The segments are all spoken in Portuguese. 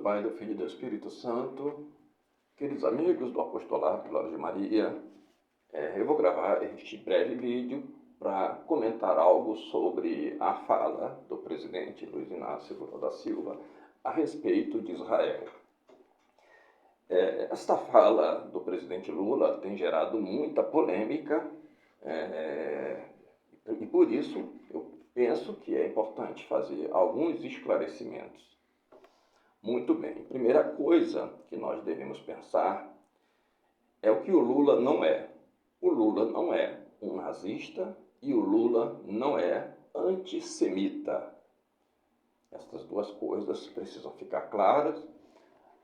Pai, do Filho e do Espírito Santo. Queridos amigos do Apostolado Glória de Maria, eu vou gravar este breve vídeo para comentar algo sobre a fala do presidente Luiz Inácio Lula da Silva a respeito de Israel. Esta fala do presidente Lula tem gerado muita polêmica e por isso eu penso que é importante fazer alguns esclarecimentos. Muito bem, primeira coisa que nós devemos pensar é o que o Lula não é. O Lula não é um nazista e o Lula não é antissemita. Essas duas coisas precisam ficar claras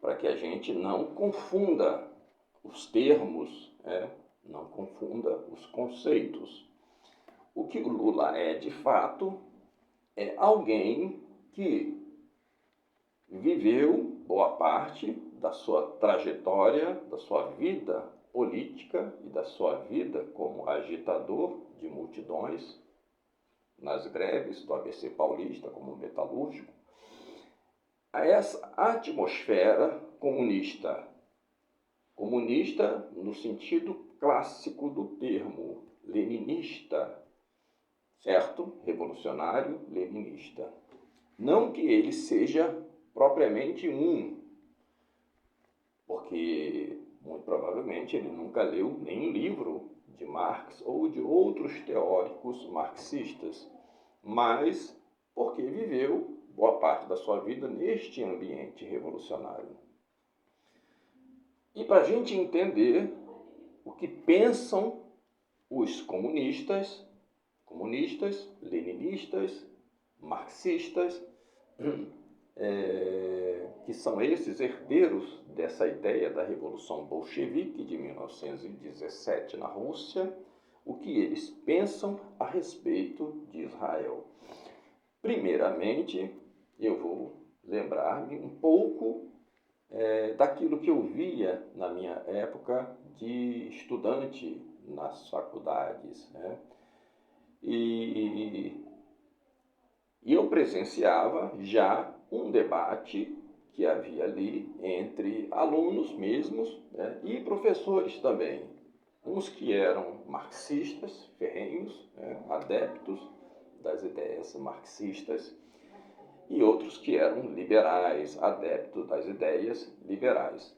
para que a gente não confunda os termos, não confunda os conceitos. O que o Lula é, de fato, é alguém que viveu boa parte da sua trajetória, da sua vida política e da sua vida como agitador de multidões nas greves do ABC Paulista como metalúrgico, a essa atmosfera comunista. Comunista no sentido clássico do termo, leninista, certo? Revolucionário leninista. Não que ele seja propriamente porque muito provavelmente ele nunca leu nenhum livro de Marx ou de outros teóricos marxistas, mas porque viveu boa parte da sua vida neste ambiente revolucionário. E para a gente entender o que pensam os comunistas, leninistas, marxistas, que são esses herdeiros dessa ideia da Revolução Bolchevique de 1917 na Rússia, o que eles pensam a respeito de Israel. Primeiramente, eu vou lembrar-me um pouco daquilo que eu via na minha época de estudante nas faculdades, E eu presenciava já um debate que havia ali entre alunos mesmos, e professores também. Uns que eram marxistas, ferrenhos, adeptos das ideias marxistas, e outros que eram liberais, adeptos das ideias liberais.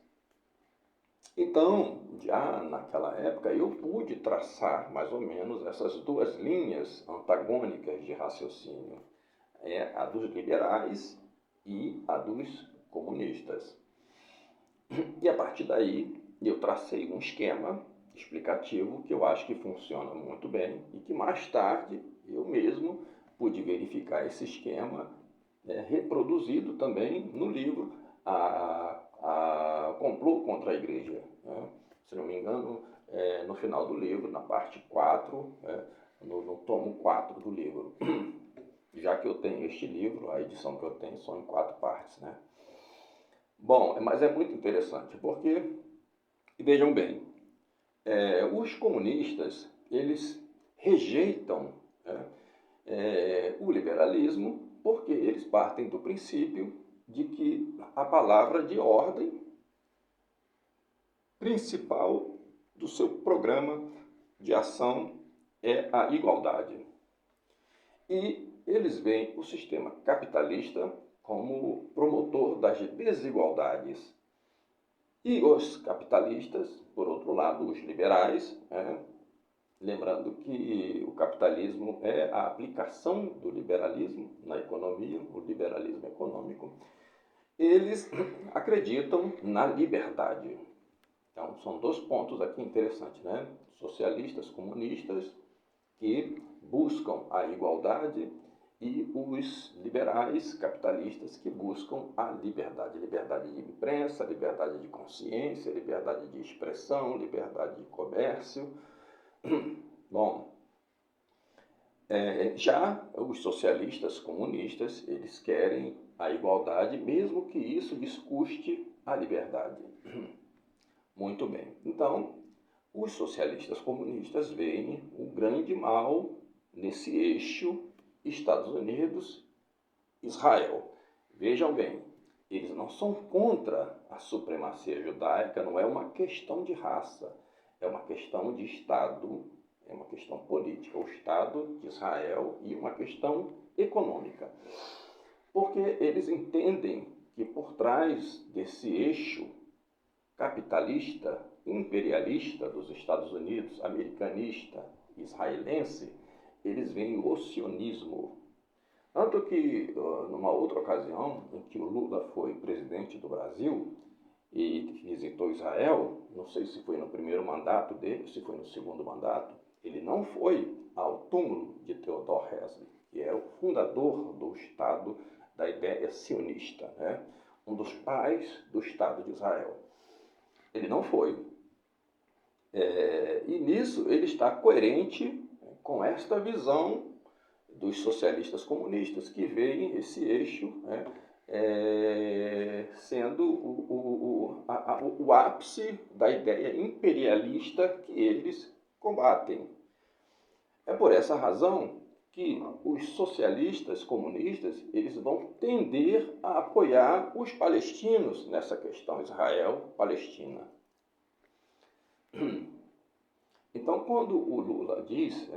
Então, já naquela época, eu pude traçar mais ou menos essas duas linhas antagônicas de raciocínio. A dos liberais e a dos comunistas. E a partir daí, eu tracei um esquema explicativo que eu acho que funciona muito bem e que mais tarde eu mesmo pude verificar esse esquema reproduzido também no livro Complô contra a Igreja. Se não me engano, no final do livro, na parte 4, no tomo 4 do livro. Já que eu tenho este livro, a edição que eu tenho são em 4 partes, Bom, mas é muito interessante, porque, vejam bem, os comunistas, eles rejeitam o liberalismo porque eles partem do princípio de que a palavra de ordem principal do seu programa de ação é a igualdade. E eles veem o sistema capitalista como promotor das desigualdades. E os capitalistas, por outro lado, os liberais, lembrando que o capitalismo é a aplicação do liberalismo na economia, o liberalismo econômico, eles acreditam na liberdade. Então, são 2 pontos aqui interessantes, Socialistas, comunistas, que buscam a igualdade, e os liberais capitalistas que buscam a liberdade. Liberdade de imprensa, liberdade de consciência, liberdade de expressão, liberdade de comércio. Bom, já os socialistas comunistas, eles querem a igualdade, mesmo que isso lhes custe a liberdade. Muito bem. Então, os socialistas comunistas veem o grande mal nesse eixo Estados Unidos, Israel. Vejam bem, Eles não são contra a supremacia judaica, não é uma questão de raça, é uma questão de Estado, é uma questão política, o Estado de Israel e uma questão econômica. Porque eles entendem que por trás desse eixo capitalista, imperialista dos Estados Unidos, americanista, israelense, eles veem o sionismo. Tanto que, numa outra ocasião, em que o Lula foi presidente do Brasil e visitou Israel, não sei se foi no primeiro mandato dele, se foi no segundo mandato, ele não foi ao túmulo de Theodor Herzl, que é o fundador do Estado da ideia sionista, né? Um dos pais do Estado de Israel. Ele não foi. E nisso ele está coerente com esta visão dos socialistas comunistas, que veem esse eixo, né, sendo o ápice da ideia imperialista que eles combatem. É por essa razão que os socialistas comunistas eles vão tender a apoiar os palestinos nessa questão Israel-Palestina. Então, quando o Lula diz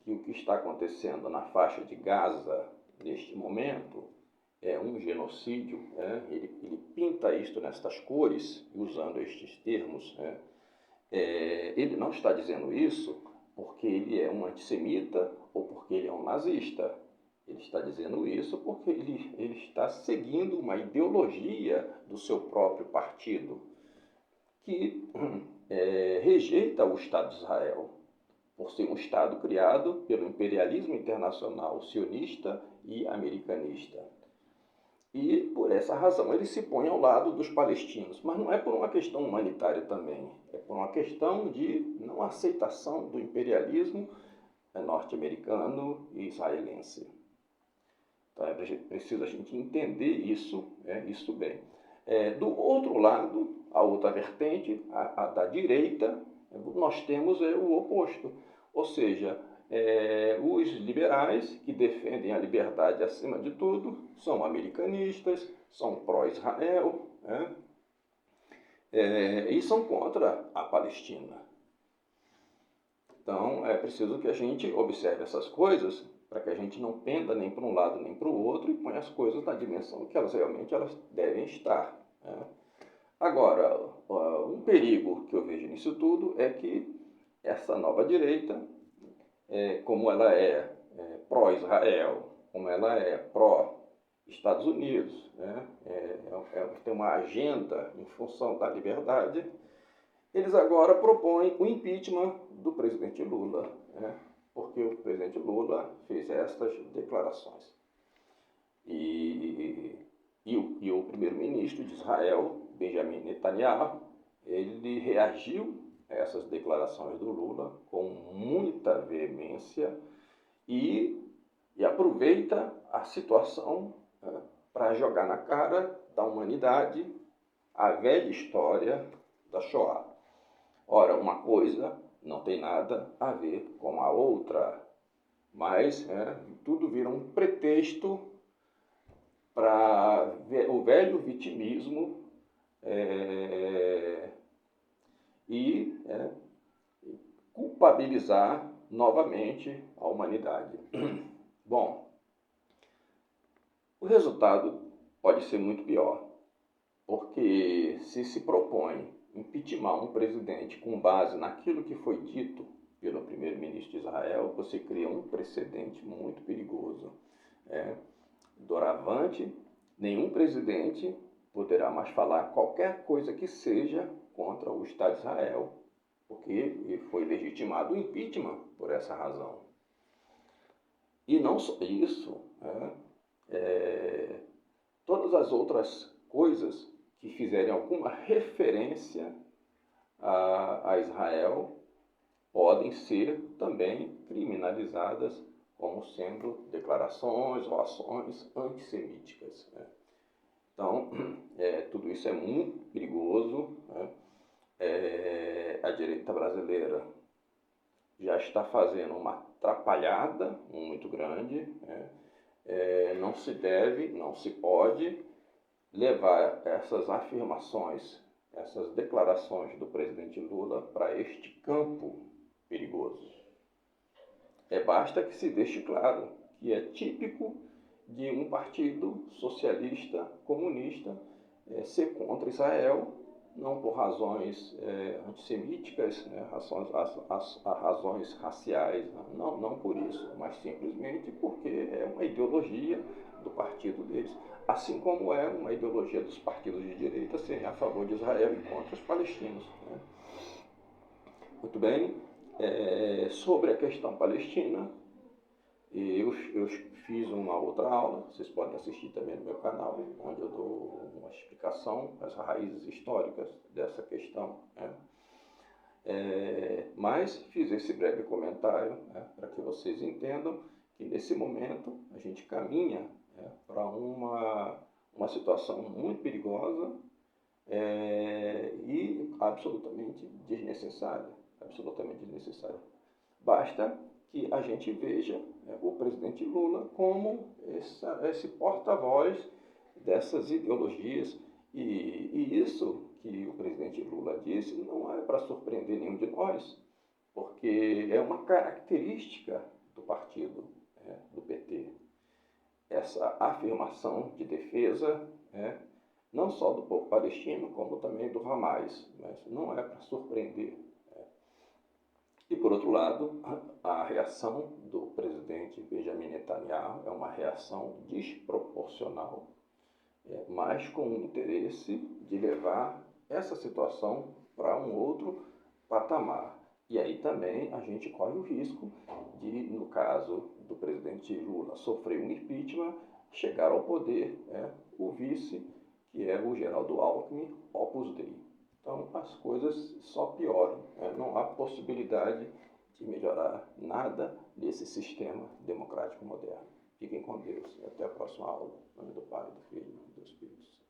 que o que está acontecendo na faixa de Gaza neste momento é um genocídio, ele pinta isto nestas cores, usando estes termos, ele não está dizendo isso porque ele é um antissemita ou porque ele é um nazista. Ele está dizendo isso porque ele está seguindo uma ideologia do seu próprio partido, que rejeita o Estado de Israel, por ser um Estado criado pelo imperialismo internacional sionista e americanista. E, por essa razão, ele se põe ao lado dos palestinos. Mas não é por uma questão humanitária também, é por uma questão de não aceitação do imperialismo norte-americano e israelense. Então, é preciso a gente entender isso bem. Do outro lado, a outra vertente, a da direita, nós temos o oposto. Ou seja, os liberais, que defendem a liberdade acima de tudo, são americanistas, são pró-Israel, e são contra a Palestina. Então, é preciso que a gente observe essas coisas para que a gente não penda nem para um lado nem para o outro e ponha as coisas na dimensão que elas realmente devem estar. Agora, um perigo que eu vejo nisso tudo é que essa nova direita, como ela é pró-Israel, como ela é pró-Estados Unidos, tem uma agenda em função da liberdade, eles agora propõem o impeachment do presidente Lula, porque o presidente Lula fez estas declarações. E o primeiro-ministro de Israel, Benjamin Netanyahu, ele reagiu a essas declarações do Lula com muita veemência e aproveita a situação para jogar na cara da humanidade a velha história da Shoah. Ora, uma coisa não tem nada a ver com a outra, mas tudo vira um pretexto para o velho vitimismo e culpabilizar novamente a humanidade. Bom, o resultado pode ser muito pior, porque se propõe impeachment um presidente com base naquilo que foi dito pelo primeiro-ministro de Israel, você cria um precedente muito perigoso. Doravante, nenhum presidente poderá mais falar qualquer coisa que seja contra o Estado de Israel, porque foi legitimado o impeachment por essa razão. E não só isso, todas as outras coisas que fizerem alguma referência a Israel podem ser também criminalizadas como sendo declarações ou ações antissemíticas. Então, tudo isso é muito perigoso. A direita brasileira já está fazendo uma atrapalhada muito grande. Não se deve, não se pode levar essas afirmações, essas declarações do presidente Lula para este campo perigoso. Basta que se deixe claro que é típico de um partido socialista, comunista, ser contra Israel, não por razões antissemíticas, né, razões raciais, não por isso, mas simplesmente porque é uma ideologia do partido deles, assim como é uma ideologia dos partidos de direita serem a favor de Israel e contra os palestinos. Né? Muito bem, sobre a questão palestina, eu fiz uma outra aula, vocês podem assistir também no meu canal, onde eu dou uma explicação das raízes históricas dessa questão. Né? Mas fiz esse breve comentário, né, para que vocês entendam que nesse momento a gente caminha, né, para uma situação muito perigosa e absolutamente desnecessária. Absolutamente desnecessária. Basta que a gente veja o presidente Lula como esse porta-voz dessas ideologias. E isso que o presidente Lula disse não é para surpreender nenhum de nós, porque é uma característica do partido, do PT. Essa afirmação de defesa, não só do povo palestino, como também do Hamas, mas não é para surpreender. E, por outro lado, a reação do presidente Benjamin Netanyahu é uma reação desproporcional, mas com o interesse de levar essa situação para um outro patamar. E aí também a gente corre o risco de, no caso do presidente Lula sofrer um impeachment, chegar ao poder o vice, que é o Geraldo Alckmin, Opus Dei. Então as coisas só pioram, não há possibilidade de melhorar nada desse sistema democrático moderno. Fiquem com Deus e até a próxima aula. Em nome do Pai, do Filho e do Espírito Santo.